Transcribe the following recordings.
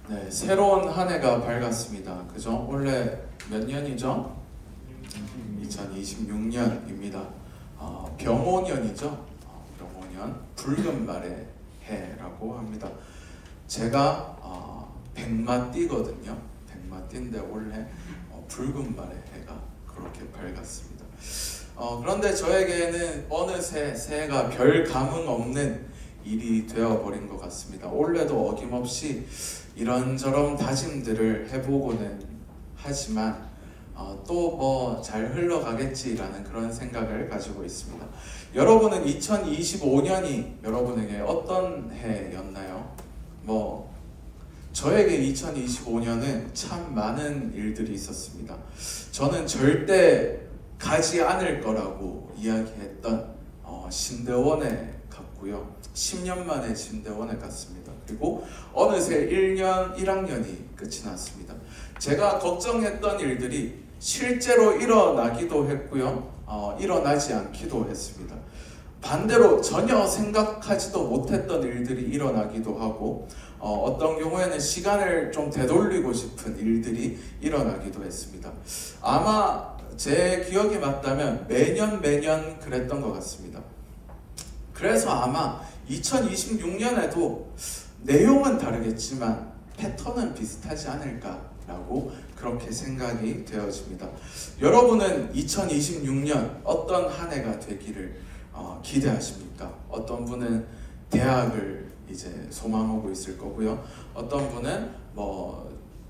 네, 새로운 한 해가 밝았습니다. 그죠? 원래 몇 년이죠? 2026년입니다. 병오년이죠. 병오년, 붉은 말의 해라고 합니다. 제가 백마띠거든요. 백마띠인데 원래 붉은 말의 해가 그렇게 밝았습니다. 그런데 저에게는 어느새 새해가 별 감흥 없는 일이 되어버린 것 같습니다. 올해도 어김없이 이런저런 다짐들을 해보고는 하지만 또 뭐 잘 흘러가겠지라는 그런 생각을 가지고 있습니다. 여러분은 2025년이 여러분에게 어떤 해였나요? 저에게 2025년은 참 많은 일들이 있었습니다. 저는 절대 가지 않을 거라고 이야기했던 신대원에 갔고요. 10년 만에 신대원에 갔습니다. 그리고 어느새 1년 1학년이 끝이 났습니다. 제가 걱정했던 일들이 실제로 일어나기도 했고요. 일어나지 않기도 했습니다. 반대로 전혀 생각하지도 못했던 일들이 일어나기도 하고 어떤 경우에는 시간을 좀 되돌리고 싶은 일들이 일어나기도 했습니다. 아마 제 기억이 맞다면 매년 그랬던 것 같습니다. 그래서 아마 2026년에도 내용은 다르겠지만 패턴은 비슷하지 않을까라고 그렇게 생각이 되어집니다. 여러분은 2026년 어떤 한 해가 되기를 기대하십니까? 어떤 분은 대학을 이제 소망하고 있을 거고요. 어떤 분은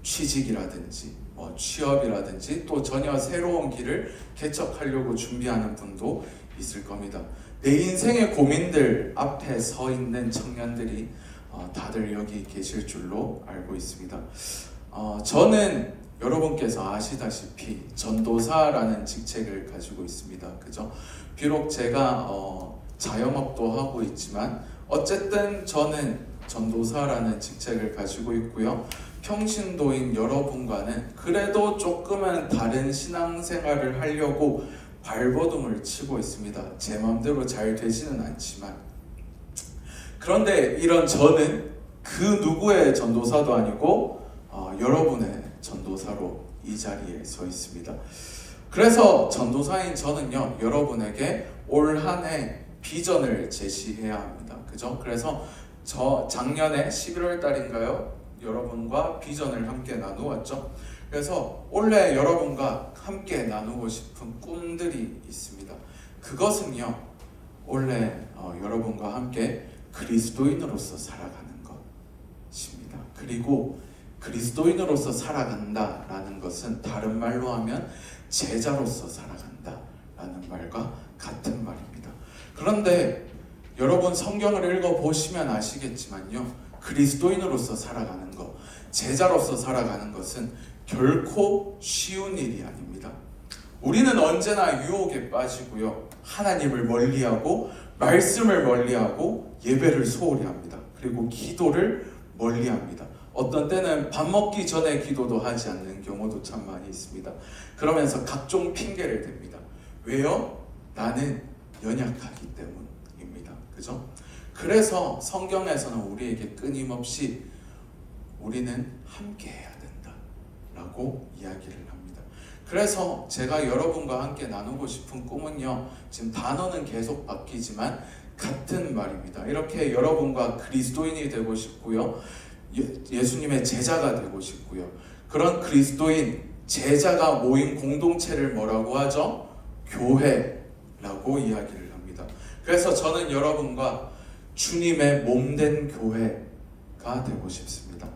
취직이라든지 취업이라든지 또 전혀 새로운 길을 개척하려고 준비하는 분도 있을 겁니다. 내 인생의 고민들 앞에 서 있는 청년들이 다들 여기 계실 줄로 알고 있습니다. 저는 여러분께서 아시다시피 전도사라는 직책을 가지고 있습니다. 그죠? 비록 제가 자영업도 하고 있지만 어쨌든 저는 전도사라는 직책을 가지고 있고요. 평신도인 여러분과는 그래도 조금은 다른 신앙생활을 하려고 발버둥을 치고 있습니다. 제 마음대로 잘 되지는 않지만 그런데 이런 저는 그 누구의 전도사도 아니고 여러분의 전도사로 이 자리에 서 있습니다. 그래서 전도사인 저는요, 여러분에게 올 한 해 비전을 제시해야 합니다. 그죠? 그래서 저 작년에 11월 달인가요? 여러분과 비전을 함께 나누었죠. 그래서 올해 여러분과 함께 나누고 싶은 꿈들이 있습니다. 그것은요, 올해 여러분과 함께 그리스도인으로서 살아가는 것입니다. 그리고 그리스도인으로서 살아간다라는 것은 다른 말로 하면 제자로서 살아간다라는 말과 같은 말입니다. 그런데 여러분 성경을 읽어보시면 아시겠지만요, 그리스도인으로서 살아가는 것, 제자로서 살아가는 것은 결코 쉬운 일이 아닙니다. 우리는 언제나 유혹에 빠지고요, 하나님을 멀리하고 말씀을 멀리하고 예배를 소홀히 합니다. 그리고 기도를 멀리합니다. 어떤 때는 밥 먹기 전에 기도도 하지 않는 경우도 참 많이 있습니다. 그러면서 각종 핑계를 댑니다. 왜요? 나는 연약하기 때문입니다. 그죠? 그래서 성경에서는 우리에게 끊임없이 우리는 함께 해야 된다라고 이야기를 합니다. 그래서 제가 여러분과 함께 나누고 싶은 꿈은요, 지금 단어는 계속 바뀌지만 같은 말입니다. 이렇게 여러분과 그리스도인이 되고 싶고요, 예수님의 제자가 되고 싶고요, 그런 그리스도인 제자가 모인 공동체를 뭐라고 하죠? 교회라고 이야기를 합니다. 그래서 저는 여러분과 주님의 몸된 교회가 되고 싶습니다.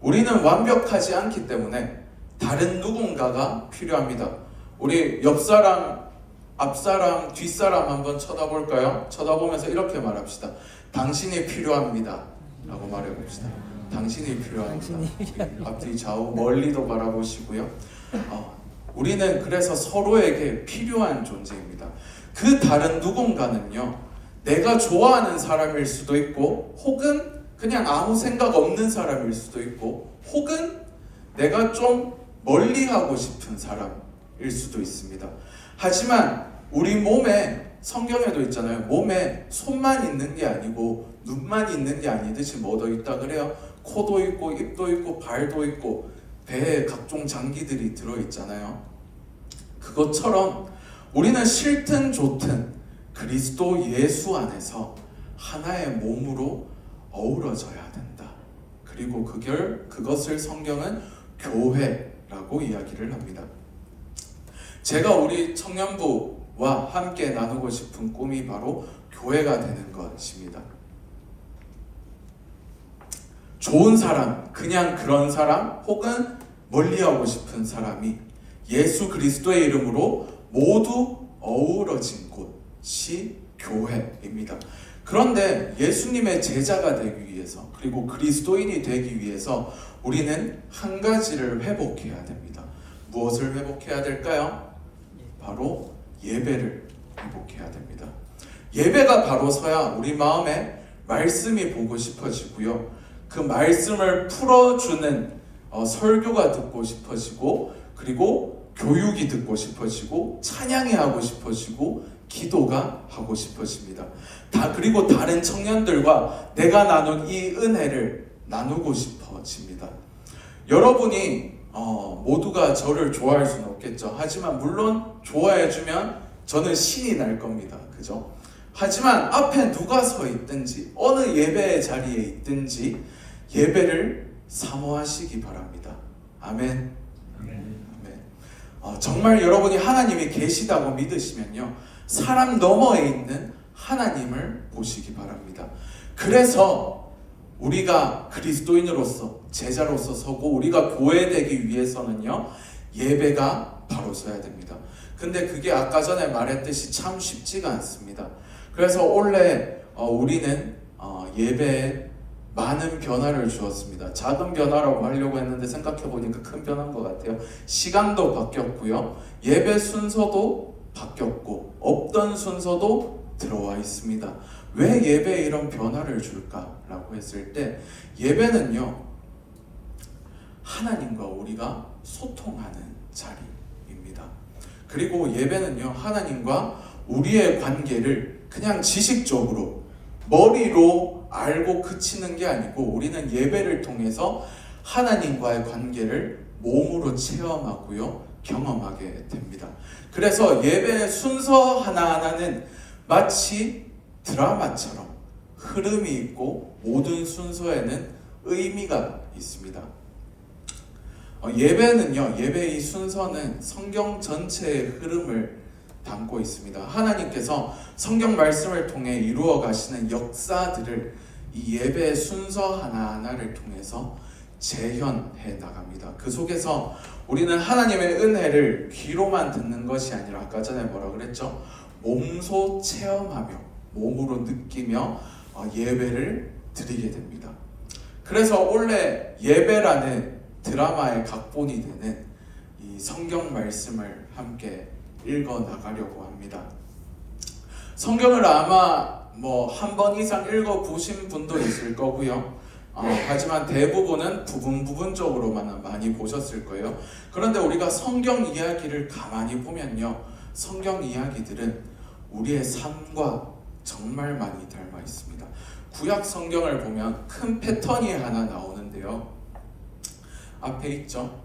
우리는 완벽하지 않기 때문에 다른 누군가가 필요합니다. 우리 옆사람, 앞사람, 뒷사람 한번 쳐다볼까요? 쳐다보면서 이렇게 말합시다. 당신이 필요합니다 라고 말해봅시다. 당신이 필요합니다. 앞뒤 좌우 멀리도 바라보시고요. 우리는 그래서 서로에게 필요한 존재입니다. 그 다른 누군가는요, 내가 좋아하는 사람일 수도 있고, 혹은 그냥 아무 생각 없는 사람일 수도 있고, 혹은 내가 좀 멀리하고 싶은 사람일 수도 있습니다. 하지만 우리 몸에, 성경에도 있잖아요, 몸에 손만 있는 게 아니고 눈만 있는 게 아니듯이 뭐도 있다 그래요? 코도 있고 입도 있고 발도 있고 배에 각종 장기들이 들어있잖아요. 그것처럼 우리는 싫든 좋든 그리스도 예수 안에서 하나의 몸으로 어우러져야 된다. 그리고 그것을 성경은 교회라고 이야기를 합니다. 제가 우리 청년부와 함께 나누고 싶은 꿈이 바로 교회가 되는 것입니다. 좋은 사람, 그냥 그런 사람, 혹은 멀리하고 싶은 사람이 예수 그리스도의 이름으로 모두 어우러진 곳이 교회입니다. 그런데 예수님의 제자가 되기 위해서, 그리고 그리스도인이 되기 위해서 우리는 한 가지를 회복해야 됩니다. 무엇을 회복해야 될까요? 바로 예배를 회복해야 됩니다. 예배가 바로 서야 우리 마음에 말씀이 보고 싶어지고요. 그 말씀을 풀어주는 설교가 듣고 싶어지고, 그리고 교육이 듣고 싶어지고, 찬양이 하고 싶어지고, 기도가 하고 싶어집니다. 그리고 다른 청년들과 내가 나눈 이 은혜를 나누고 싶어집니다. 여러분이 모두가 저를 좋아할 수는 없겠죠. 하지만 물론 좋아해주면 저는 신이 날 겁니다. 그죠? 하지만 앞에 누가 서 있든지, 어느 예배의 자리에 있든지 예배를 사모하시기 바랍니다. 아멘. 아멘. 정말 여러분이 하나님이 계시다고 믿으시면요, 사람 너머에 있는 하나님을 보시기 바랍니다. 그래서 우리가 그리스도인으로서, 제자로서 서고 우리가 교회되기 위해서는요, 예배가 바로 서야 됩니다. 근데 그게 아까 전에 말했듯이 참 쉽지가 않습니다. 그래서 원래 우리는 예배에 많은 변화를 주었습니다. 작은 변화라고 하려고 했는데 생각해보니까 큰 변화인 것 같아요. 시간도 바뀌었고요, 예배 순서도 바뀌었고, 없던 순서도 들어와 있습니다. 왜 예배에 이런 변화를 줄까라고 했을 때, 예배는요, 하나님과 우리가 소통하는 자리입니다. 그리고 예배는요, 하나님과 우리의 관계를 그냥 지식적으로 머리로 알고 그치는 게 아니고, 우리는 예배를 통해서 하나님과의 관계를 몸으로 체험하고요, 경험하게 됩니다. 그래서 예배의 순서 하나하나는 마치 드라마처럼 흐름이 있고, 모든 순서에는 의미가 있습니다. 예배는요, 예배의 순서는 성경 전체의 흐름을 담고 있습니다. 하나님께서 성경 말씀을 통해 이루어 가시는 역사들을 이 예배의 순서 하나하나를 통해서 재현해 나갑니다. 그 속에서 우리는 하나님의 은혜를 귀로만 듣는 것이 아니라, 아까 전에 뭐라 그랬죠? 몸소 체험하며 몸으로 느끼며 예배를 드리게 됩니다. 그래서 원래 예배라는 드라마의 각본이 되는 이 성경 말씀을 함께 읽어 나가려고 합니다. 성경을 아마 한 번 이상 읽어 보신 분도 있을 거고요. 하지만 대부분은 부분적으로만 많이 보셨을 거예요. 그런데 우리가 성경 이야기를 가만히 보면요, 성경 이야기들은 우리의 삶과 정말 많이 닮아 있습니다. 구약 성경을 보면 큰 패턴이 하나 나오는데요, 앞에 있죠.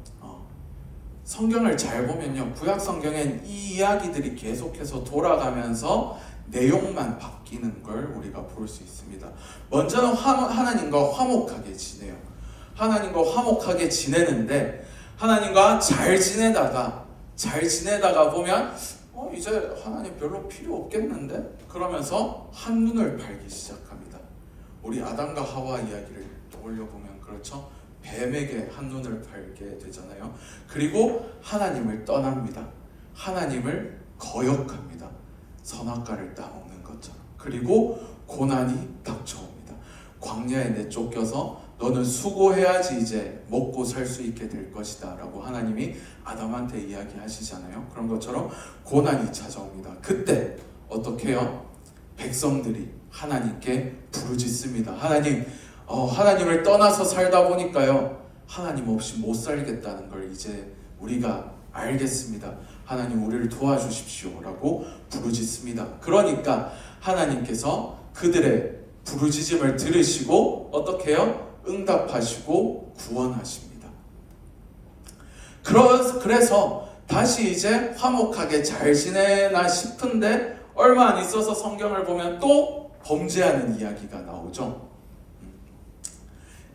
성경을 잘 보면요, 구약 성경엔 이 이야기들이 계속해서 돌아가면서 내용만 바뀌는 걸 우리가 볼 수 있습니다. 먼저는 하나님과 화목하게 지내요. 하나님과 화목하게 지내는데, 하나님과 잘 지내다가 보면 이제 하나님 별로 필요 없겠는데? 그러면서 한눈을 팔기 시작합니다. 우리 아담과 하와 이야기를 떠올려보면 그렇죠? 뱀에게 한눈을 팔게 되잖아요. 그리고 하나님을 떠납니다. 하나님을 거역합니다. 선악과를 따먹는 것처럼. 그리고 고난이 닥쳐옵니다. 광야에 내쫓겨서 너는 수고해야지 이제 먹고 살 수 있게 될 것이다 라고 하나님이 아담한테 이야기하시잖아요. 그런 것처럼 고난이 찾아옵니다. 그때 어떻게 해요? 백성들이 하나님께 부르짖습니다. 하나님을 떠나서 살다 보니까요, 하나님 없이 못 살겠다는 걸 이제 우리가 알겠습니다. 하나님 우리를 도와주십시오 라고 부르짖습니다. 그러니까 하나님께서 그들의 부르짖음을 들으시고 어떻게 해요? 응답하시고 구원하십니다. 그래서 다시 이제 화목하게 잘 지내나 싶은데 얼마 안 있어서 성경을 보면 또 범죄하는 이야기가 나오죠.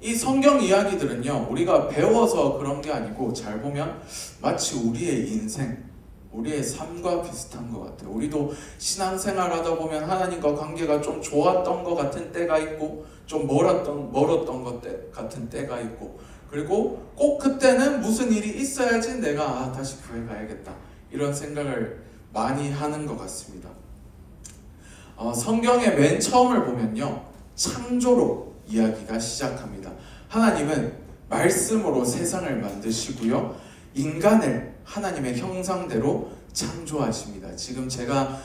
이 성경 이야기들은요, 우리가 배워서 그런 게 아니고 잘 보면 마치 우리의 인생, 우리의 삶과 비슷한 것 같아요. 우리도 신앙생활 하다 보면 하나님과 관계가 좀 좋았던 것 같은 때가 있고 좀 멀었던 것 같은 때가 있고, 그리고 꼭 그때는 무슨 일이 있어야지 내가 다시 교회 가야겠다 이런 생각을 많이 하는 것 같습니다. 성경의 맨 처음을 보면요, 창조로 이야기가 시작합니다. 하나님은 말씀으로 세상을 만드시고요, 인간을 하나님의 형상대로 창조하십니다. 지금 제가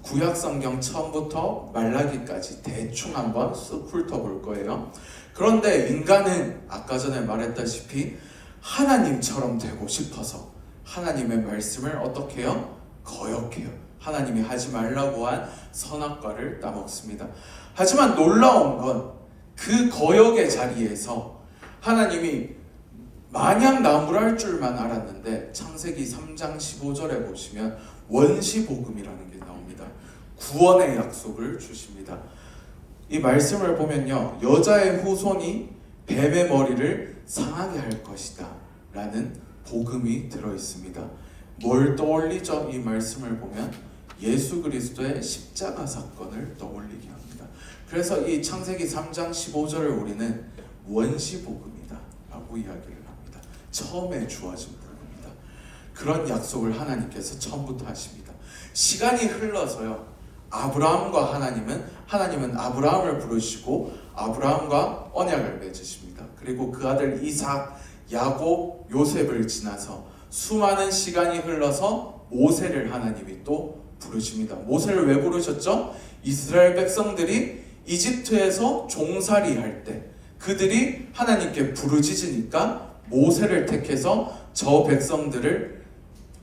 구약 성경 처음부터 말라기까지 대충 한번 쓱 훑어볼 거예요. 그런데 인간은 아까 전에 말했다시피 하나님처럼 되고 싶어서 하나님의 말씀을 어떻게 해요? 거역해요. 하나님이 하지 말라고 한 선악과를 따먹습니다. 하지만 놀라운 건 그 거역의 자리에서 하나님이 마냥 나무랄 줄만 알았는데 창세기 3장 15절에 보시면 원시복음이라는 게 나옵니다. 구원의 약속을 주십니다. 이 말씀을 보면요, 여자의 후손이 뱀의 머리를 상하게 할 것이다 라는 복음이 들어있습니다. 뭘 떠올리죠? 이 말씀을 보면 예수 그리스도의 십자가 사건을 떠올리게 합니다. 그래서 이 창세기 3장 15절을 우리는 원시복음이다 라고 이야기를 합니다. 처음에 주어진 복음이다. 그런 약속을 하나님께서 처음부터 하십니다. 시간이 흘러서요, 아브라함과 하나님은 아브라함을 부르시고 아브라함과 언약을 맺으십니다. 그리고 그 아들 이삭, 야곱, 요셉을 지나서 수많은 시간이 흘러서 모세를 하나님이 또 부르십니다. 모세를 왜 부르셨죠? 이스라엘 백성들이 이집트에서 종살이 할 때 그들이 하나님께 부르짖으니까 모세를 택해서 저 백성들을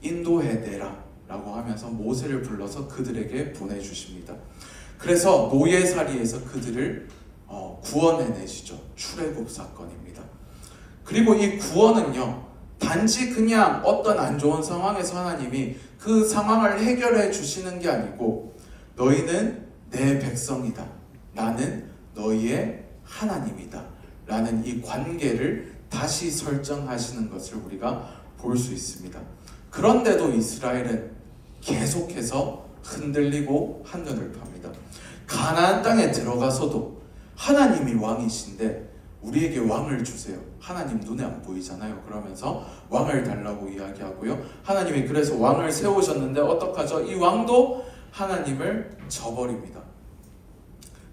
인도해내라 라고 하면서 모세를 불러서 그들에게 보내주십니다. 그래서 노예살이에서 그들을 구원해내시죠. 출애굽 사건입니다. 그리고 이 구원은요, 단지 그냥 어떤 안 좋은 상황에서 하나님이 그 상황을 해결해 주시는 게 아니고 너희는 내 백성이다, 나는 너희의 하나님이다 라는 이 관계를 다시 설정하시는 것을 우리가 볼 수 있습니다. 그런데도 이스라엘은 계속해서 흔들리고 한눈을 팝니다. 가나안 땅에 들어가서도 하나님이 왕이신데 우리에게 왕을 주세요. 하나님 눈에 안 보이잖아요. 그러면서 왕을 달라고 이야기하고요. 하나님이 그래서 왕을 세우셨는데 어떡하죠? 이 왕도 하나님을 저버립니다.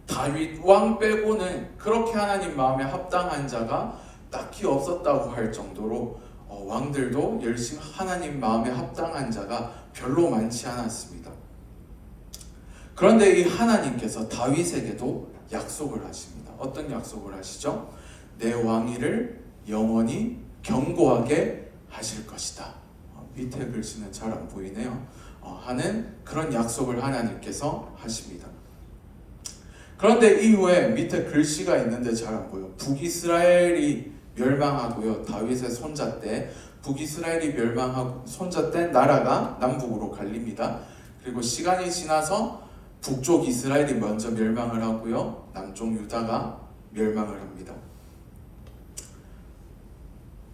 다윗 왕 빼고는 그렇게 하나님 마음에 합당한 자가 딱히 없었다고 할 정도로 왕들도 열심히 하나님 마음에 합당한 자가 별로 많지 않았습니다. 그런데 이 하나님께서 다윗에게도 약속을 하십니다. 어떤 약속을 하시죠? 내 왕위를 영원히 견고하게 하실 것이다. 밑에 글씨는 잘 안 보이네요. 하는 그런 약속을 하나님께서 하십니다. 그런데 이후에 밑에 글씨가 있는데 잘 안 보여. 북이스라엘이 멸망하고요. 다윗의 손자 때 북이스라엘이 멸망하고 손자 때 나라가 남북으로 갈립니다. 그리고 시간이 지나서 북쪽 이스라엘이 먼저 멸망을 하고요. 남쪽 유다가 멸망을 합니다.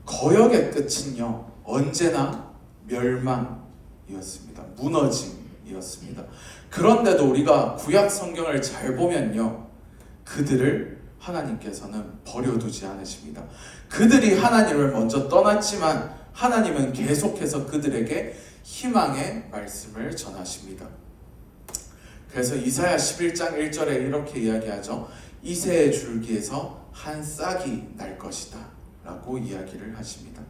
거역의 끝은요, 언제나 멸망이었습니다. 무너짐이었습니다. 그런데도 우리가 구약 성경을 잘 보면요, 그들을 하나님께서는 버려두지 않으십니다. 그들이 하나님을 먼저 떠났지만 하나님은 계속해서 그들에게 희망의 말씀을 전하십니다. 그래서 이사야 11장 1절에 이렇게 이야기하죠. 이새의 줄기에서 한 싹이 날 것이다 라고 이야기를 하십니다.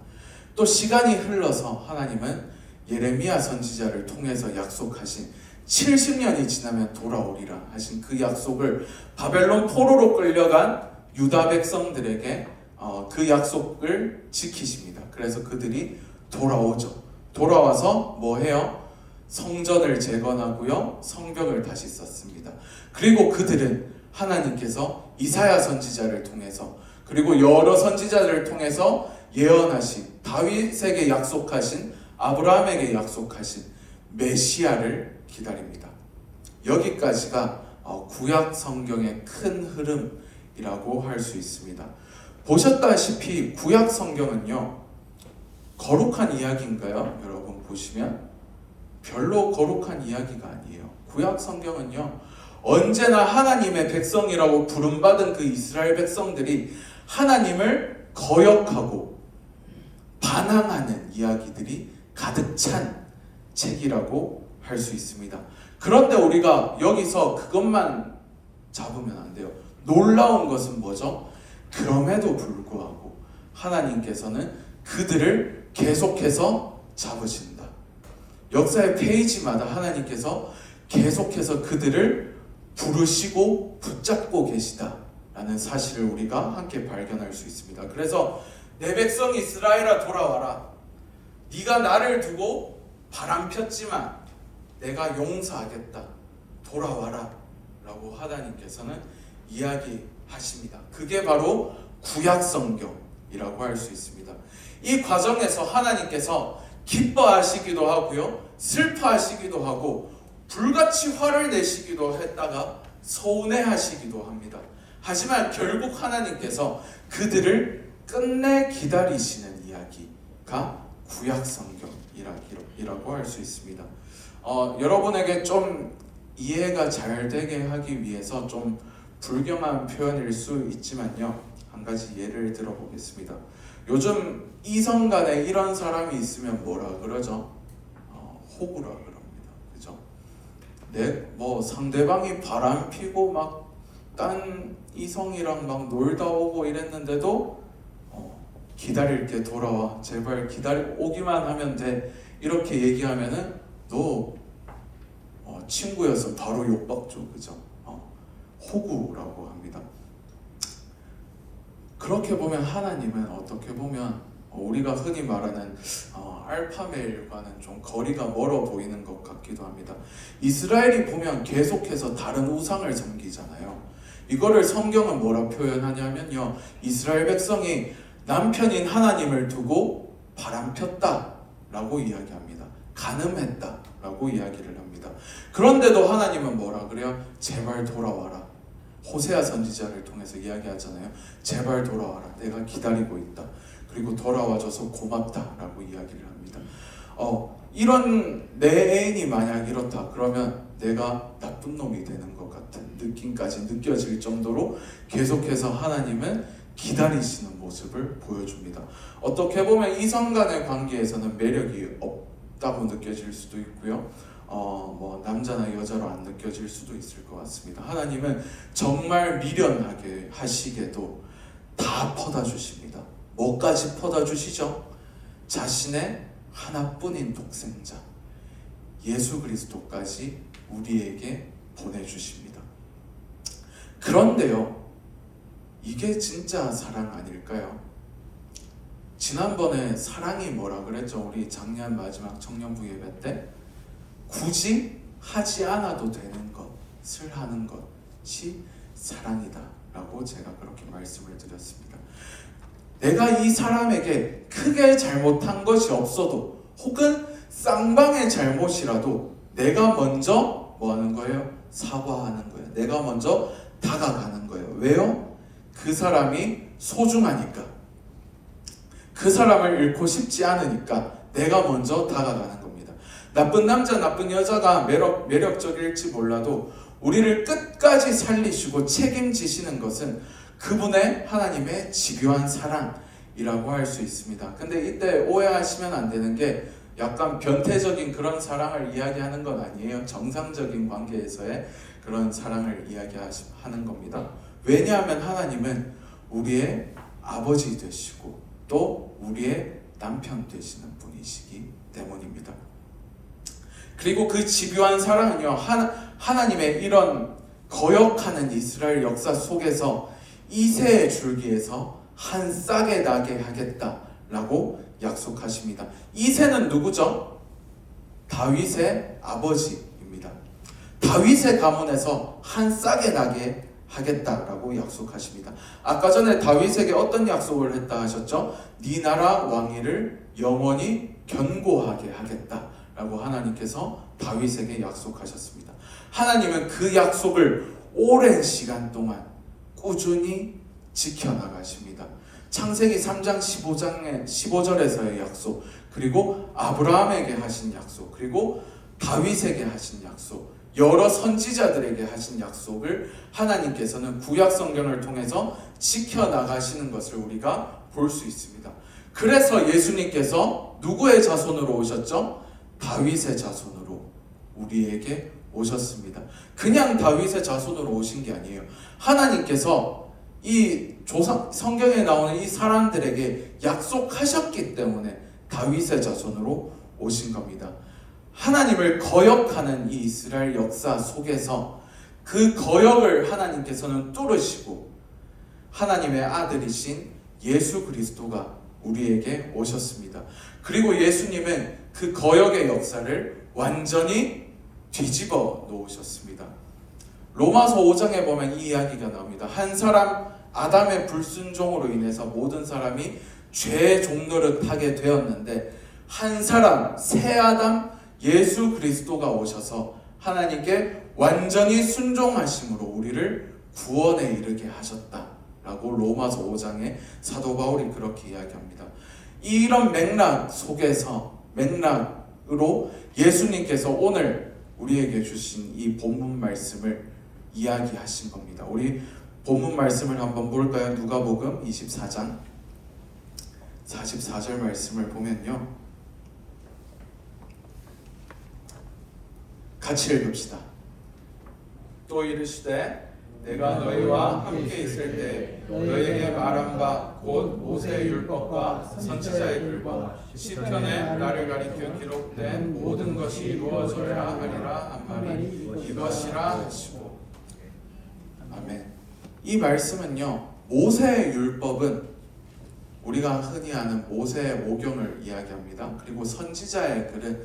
또 시간이 흘러서 하나님은 예레미야 선지자를 통해서 약속하신 70년이 지나면 돌아오리라 하신 그 약속을 바벨론 포로로 끌려간 유다 백성들에게 그 약속을 지키십니다. 그래서 그들이 돌아오죠. 돌아와서 뭐 해요? 성전을 재건하고요, 성벽을 다시 쌓습니다. 그리고 그들은 하나님께서 이사야 선지자를 통해서 그리고 여러 선지자들을 통해서 예언하신, 다윗에게 약속하신, 아브라함에게 약속하신 메시아를 기다립니다. 여기까지가 구약 성경의 큰 흐름이라고 할 수 있습니다. 보셨다시피 구약 성경은요, 거룩한 이야기인가요? 여러분 보시면 별로 거룩한 이야기가 아니에요. 구약 성경은요, 언제나 하나님의 백성이라고 부름받은 그 이스라엘 백성들이 하나님을 거역하고 반항하는 이야기들이 가득 찬 책이라고 할 수 있습니다. 그런데 우리가 여기서 그것만 잡으면 안 돼요. 놀라운 것은 뭐죠? 그럼에도 불구하고 하나님께서는 그들을 계속해서 잡으신다. 역사의 페이지마다 하나님께서 계속해서 그들을 부르시고 붙잡고 계시다라는 사실을 우리가 함께 발견할 수 있습니다. 그래서 내 백성 이스라엘아 돌아와라. 네가 나를 두고 바람 폈지만 내가 용서하겠다. 돌아와라. 라고 하나님께서는 이야기하십니다. 그게 바로 구약 성경이라고 할 수 있습니다. 이 과정에서 하나님께서 기뻐하시기도 하고요, 슬퍼하시기도 하고 불같이 화를 내시기도 했다가 서운해하시기도 합니다. 하지만 결국 하나님께서 그들을 끝내 기다리시는 이야기가 구약 성경이라고 할 수 있습니다. 여러분에게 좀 이해가 잘 되게 하기 위해서 좀 불경한 표현일 수 있지만요, 한 가지 예를 들어보겠습니다. 요즘 이성 간에 이런 사람이 있으면 뭐라 그러죠? 호구라 그럽니다. 그죠? 상대방이 바람 피고 막 딴 이성이랑 막 놀다 오고 이랬는데도 기다릴게, 돌아와, 제발 오기만 하면 돼, 이렇게 얘기하면은 너 친구여서 바로 욕박죠. 그죠? 호구라고 합니다. 그렇게 보면 하나님은 어떻게 보면 우리가 흔히 말하는 알파메일과는 좀 거리가 멀어 보이는 것 같기도 합니다. 이스라엘이 보면 계속해서 다른 우상을 섬기잖아요. 이거를 성경은 뭐라 표현하냐면요, 이스라엘 백성이 남편인 하나님을 두고 바람 폈다 라고 이야기합니다. 간음했다 라고 이야기를 합니다. 그런데도 하나님은 뭐라 그래요? 제발 돌아와라. 호세아 선지자를 통해서 이야기하잖아요. 제발 돌아와라. 내가 기다리고 있다. 그리고 돌아와줘서 고맙다 라고 이야기를 합니다. 이런 내 애인이 만약 이렇다 그러면 내가 나쁜 놈이 되는 것 같은 느낌까지 느껴질 정도로 계속해서 하나님은 기다리시는 모습을 보여줍니다. 어떻게 보면 이성 간의 관계에서는 매력이 없다고 느껴질 수도 있고요, 남자나 여자로 안 느껴질 수도 있을 것 같습니다. 하나님은 정말 미련하게 하시게도 다 퍼다 주십니다. 뭐까지 퍼다 주시죠? 자신의 하나뿐인 독생자 예수 그리스도까지 우리에게 보내주십니다. 그런데요, 이게 진짜 사랑 아닐까요? 지난번에 사랑이 뭐라 그랬죠? 우리 작년 마지막 청년부 예배 때 굳이 하지 않아도 되는 것을 하는 것이 사랑이다 라고 제가 그렇게 말씀을 드렸습니다. 내가 이 사람에게 크게 잘못한 것이 없어도 혹은 쌍방의 잘못이라도 내가 먼저 뭐 하는 거예요? 사과하는 거예요. 내가 먼저 다가가는 거예요. 왜요? 그 사람이 소중하니까, 그 사람을 잃고 싶지 않으니까 내가 먼저 다가가는 겁니다. 나쁜 남자, 나쁜 여자가 매력적일지 몰라도 우리를 끝까지 살리시고 책임지시는 것은 그분의 하나님의 집요한 사랑이라고 할 수 있습니다. 근데 이때 오해하시면 안 되는 게 약간 변태적인 그런 사랑을 이야기하는 건 아니에요. 정상적인 관계에서의 그런 사랑을 이야기하는 겁니다. 왜냐하면 하나님은 우리의 아버지 되시고 또 우리의 남편 되시는 분이시기 때문입니다. 그리고 그 집요한 사랑은요, 하나님의 이런 거역하는 이스라엘 역사 속에서 이새의 줄기에서 한 싹에 나게 하겠다라고 약속하십니다. 이새는 누구죠? 다윗의 아버지입니다. 다윗의 가문에서 한 싹에 나게 하겠다라고 약속하십니다. 아까 전에 다윗에게 어떤 약속을 했다 하셨죠? 네 나라 왕위를 영원히 견고하게 하겠다라고 하나님께서 다윗에게 약속하셨습니다. 하나님은 그 약속을 오랜 시간 동안 꾸준히 지켜나가십니다. 창세기 3장 15절에서의 약속, 그리고 아브라함에게 하신 약속, 그리고 다윗에게 하신 약속, 여러 선지자들에게 하신 약속을 하나님께서는 구약 성경을 통해서 지켜나가시는 것을 우리가 볼 수 있습니다. 그래서 예수님께서 누구의 자손으로 오셨죠? 다윗의 자손으로 우리에게 오셨습니다. 그냥 다윗의 자손으로 오신 게 아니에요. 하나님께서 이 성경에 나오는 이 사람들에게 약속하셨기 때문에 다윗의 자손으로 오신 겁니다. 하나님을 거역하는 이 이스라엘 역사 속에서 그 거역을 하나님께서는 뚫으시고 하나님의 아들이신 예수 그리스도가 우리에게 오셨습니다. 그리고 예수님은 그 거역의 역사를 완전히 뒤집어 놓으셨습니다. 로마서 5장에 보면 이 이야기가 나옵니다. 한 사람 아담의 불순종으로 인해서 모든 사람이 죄의 종노릇 하게 되었는데 한 사람 새 아담 예수 그리스도가 오셔서 하나님께 완전히 순종하심으로 우리를 구원에 이르게 하셨다라고 로마서 5장에 사도 바울이 그렇게 이야기합니다. 이런 맥락 속에서 맥락으로 예수님께서 오늘 우리에게 주신 이 본문 말씀을 이야기하신 겁니다. 우리 본문 말씀을 한번 볼까요? 누가복음 24장 44절 말씀을 보면요, 같이 읽읍시다. 또 이르시되 내가 너희와 함께 있을 때 너희에게 말한 바 곧 모세의 율법과 선지자의 글과 시편에 나를 가리켜 기록된 모든 것이 이루어져야 하리라 한 말이 이것이라 하시고. 아멘. 이 말씀은요, 모세의 율법은 우리가 흔히 아는 모세의 오경을 이야기합니다. 그리고 선지자의 글은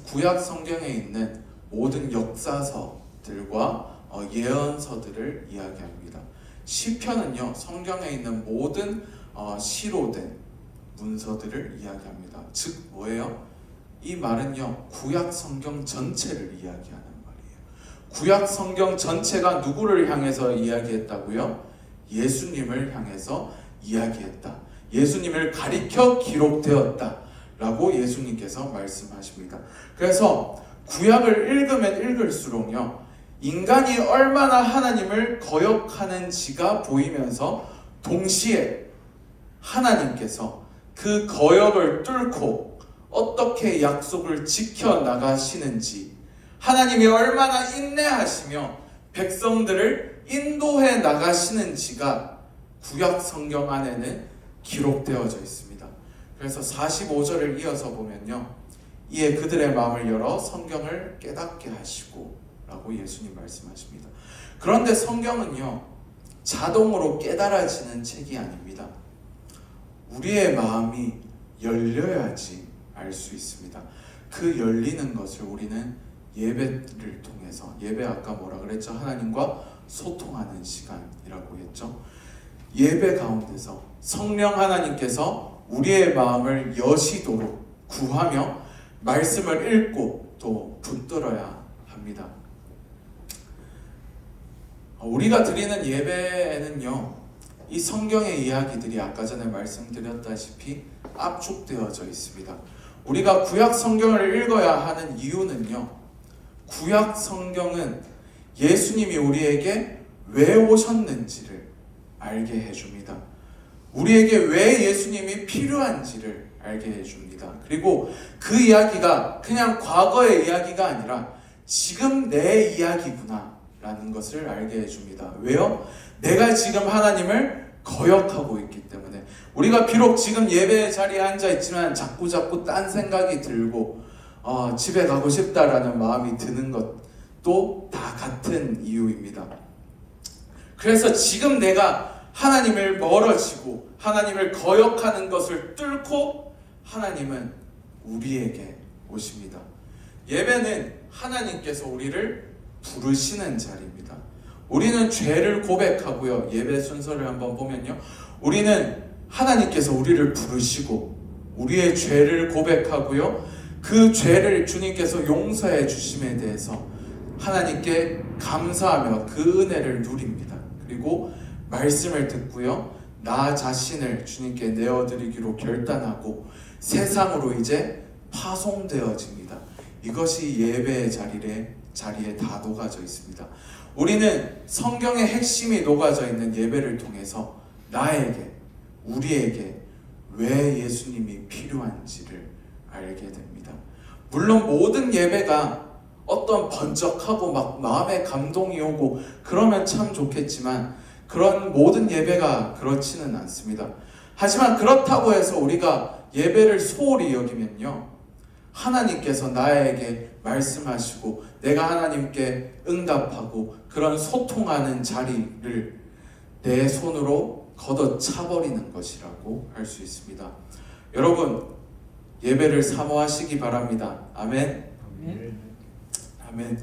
구약 성경에 있는 모든 역사서들과 예언서들을 이야기합니다. 시편은요, 성경에 있는 모든 시로 된 문서들을 이야기합니다. 즉 뭐예요? 이 말은요, 구약 성경 전체를 이야기하는 말이에요. 구약 성경 전체가 누구를 향해서 이야기했다고요? 예수님을 향해서 이야기했다. 예수님을 가리켜 기록되었다 라고 예수님께서 말씀하십니다. 그래서 구약을 읽으면 읽을수록요, 인간이 얼마나 하나님을 거역하는지가 보이면서 동시에 하나님께서 그 거역을 뚫고 어떻게 약속을 지켜나가시는지, 하나님이 얼마나 인내하시며 백성들을 인도해 나가시는지가 구약 성경 안에는 기록되어져 있습니다. 그래서 45절을 이어서 보면요, 이에 그들의 마음을 열어 성경을 깨닫게 하시고 라고 예수님 말씀하십니다. 그런데 성경은요, 자동으로 깨달아지는 책이 아닙니다. 우리의 마음이 열려야지 알 수 있습니다. 그 열리는 것을 우리는 예배를 통해서, 예배 아까 뭐라 그랬죠? 하나님과 소통하는 시간이라고 했죠. 예배 가운데서 성령 하나님께서 우리의 마음을 여시도록 구하며 말씀을 읽고 또 붙들어야 합니다. 우리가 드리는 예배에는요, 이 성경의 이야기들이 아까 전에 말씀드렸다시피 압축되어져 있습니다. 우리가 구약 성경을 읽어야 하는 이유는요, 구약 성경은 예수님이 우리에게 왜 오셨는지를 알게 해줍니다. 우리에게 왜 예수님이 필요한지를 알게 해줍니다. 그리고 그 이야기가 그냥 과거의 이야기가 아니라 지금 내 이야기구나 라는 것을 알게 해줍니다. 왜요? 내가 지금 하나님을 거역하고 있기 때문에. 우리가 비록 지금 예배 자리에 앉아 있지만 자꾸 딴 생각이 들고 집에 가고 싶다라는 마음이 드는 것도 다 같은 이유입니다. 그래서 지금 내가 하나님을 멀어지고 하나님을 거역하는 것을 뚫고 하나님은 우리에게 오십니다. 예배는 하나님께서 우리를 부르시는 자리입니다. 우리는 죄를 고백하고요. 예배 순서를 한번 보면요, 우리는 하나님께서 우리를 부르시고 우리의 죄를 고백하고요, 그 죄를 주님께서 용서해 주심에 대해서 하나님께 감사하며 그 은혜를 누립니다. 그리고 말씀을 듣고요, 나 자신을 주님께 내어드리기로 결단하고 세상으로 이제 파송되어집니다. 이것이 예배의 자리에 다 녹아져 있습니다. 우리는 성경의 핵심이 녹아져 있는 예배를 통해서 나에게, 우리에게 왜 예수님이 필요한지를 알게 됩니다. 물론 모든 예배가 어떤 번쩍하고 막 마음에 감동이 오고 그러면 참 좋겠지만 그런 모든 예배가 그렇지는 않습니다. 하지만 그렇다고 해서 우리가 예배를 소홀히 여기면요, 하나님께서 나에게 말씀하시고 내가 하나님께 응답하고 그런 소통하는 자리를 내 손으로 걷어차버리는 것이라고 할 수 있습니다. 여러분, 예배를 사모하시기 바랍니다. 아멘. 아멘.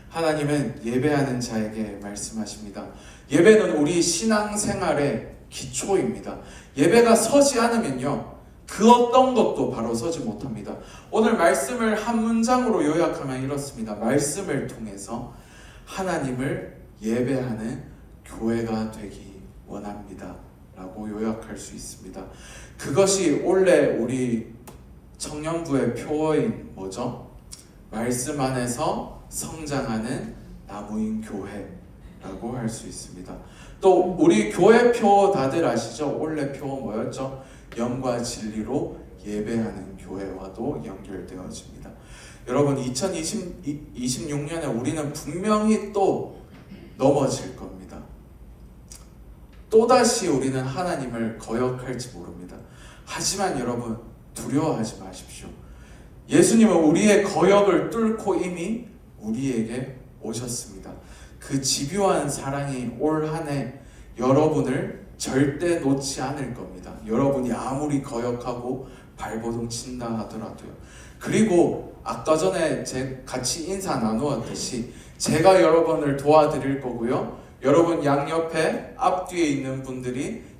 하나님은 예배하는 자에게 말씀하십니다. 예배는 우리 신앙생활의 기초입니다. 예배가 서지 않으면요, 그 어떤 것도 바로 서지 못합니다. 오늘 말씀을 한 문장으로 요약하면 이렇습니다. 말씀을 통해서 하나님을 예배하는 교회가 되기 원합니다 라고 요약할 수 있습니다. 그것이 원래 우리 청년부의 표어인 뭐죠? 말씀 안에서 성장하는 나무인 교회라고 할 수 있습니다. 또 우리 교회 표 다들 아시죠? 원래 표 뭐였죠? 영과 진리로 예배하는 교회와도 연결되어집니다. 여러분, 2026년에 우리는 분명히 또 넘어질 겁니다. 또다시 우리는 하나님을 거역할지 모릅니다. 하지만 여러분, 두려워하지 마십시오. 예수님은 우리의 거역을 뚫고 이미 우리에게 오셨습니다. 그 집요한 사랑이 올 한 해 여러분을 절대 놓지 않을 겁니다. 여러분이 아무리 거역하고 발버둥 친다 하더라도요. 그리고 아까 전에 같이 인사 나누었듯이 제가 여러분을 도와드릴 거고요, 여러분 양옆에 앞뒤에 있는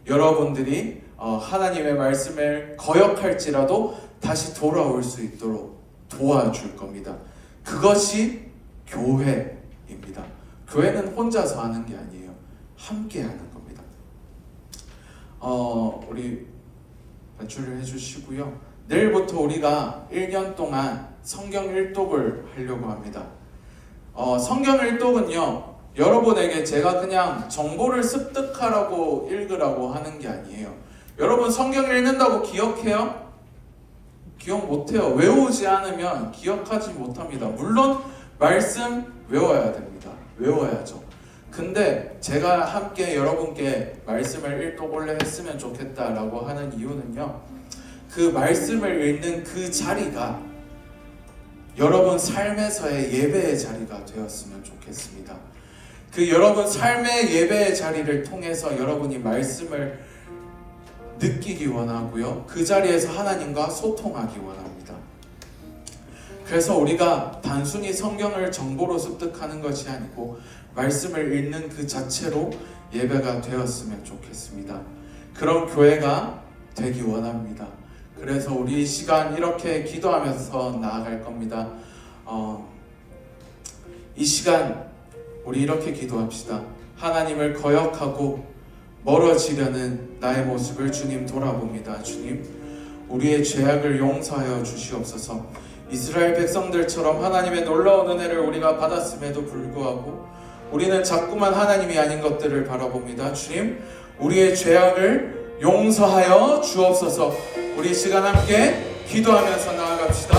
여러분들이 하나님의 말씀을 거역할지라도 다시 돌아올 수 있도록 도와줄 겁니다. 그것이 교회입니다. 교회는 혼자서 하는 게 아니에요. 함께 하는 겁니다. 우리 발주를 해주시고요. 내일부터 우리가 1년 동안 성경 일독을 하려고 합니다. 성경 일독은요, 여러분에게 제가 그냥 정보를 습득하라고 읽으라고 하는 게 아니에요. 여러분, 성경 읽는다고 기억해요? 기억 못해요. 외우지 않으면 기억하지 못합니다. 물론 말씀 외워야 됩니다. 외워야죠. 근데 제가 함께 여러분께 말씀을 일독원래 했으면 좋겠다라고 하는 이유는요, 그 말씀을 읽는 그 자리가 여러분 삶에서의 예배의 자리가 되었으면 좋겠습니다. 그 여러분 삶의 예배의 자리를 통해서 여러분이 말씀을 느끼기 원하고요, 그 자리에서 하나님과 소통하기 원합니다. 그래서 우리가 단순히 성경을 정보로 습득하는 것이 아니고 말씀을 읽는 그 자체로 예배가 되었으면 좋겠습니다. 그런 교회가 되기 원합니다. 그래서 우리 이 시간 이렇게 기도하면서 나아갈 겁니다. 이 시간 우리 이렇게 기도합시다. 하나님을 거역하고 멀어지려는 나의 모습을 주님 돌아봅니다. 주님, 우리의 죄악을 용서하여 주시옵소서. 이스라엘 백성들처럼 하나님의 놀라운 은혜를 우리가 받았음에도 불구하고 우리는 자꾸만 하나님이 아닌 것들을 바라봅니다. 주님, 우리의 죄악을 용서하여 주옵소서. 우리 시간 함께 기도하면서 나아갑시다.